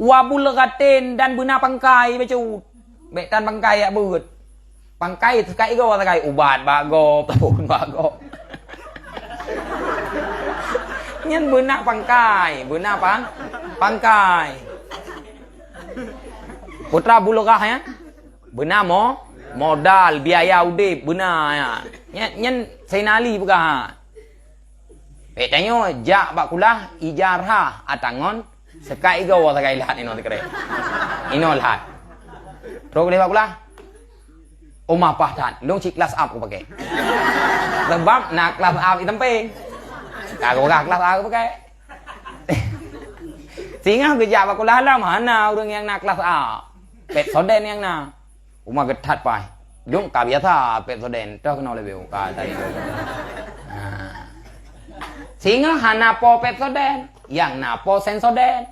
Wabul gaten dan benar pangkai becut. Betan pangkai ya but. Pangkai kai go kai ubat bago tahun bago. Nyen benar pangkai, benar pangkai. Putra bulogah ya. Benar modal biaya udip benar ya. Nyen senali bukan. Tanyo jak bakulah ijarah atangon sekai go sekai lihat ino tekre. Ino lihat. Terus boleh bakulah. Omah pahtan, long cik kelas up aku pakai. Sebab nak kelas up itu penting. Aku pakai kelas up aku pakai. Sehingga kerja bakulah lah mana orang yang nak kelas up. Pet soden yang nak. Umah getat pai. Jom ka biasa pet soden. Dah kena lebih ka tadi. Sehingga hana po pet soden, yang napo sen soden.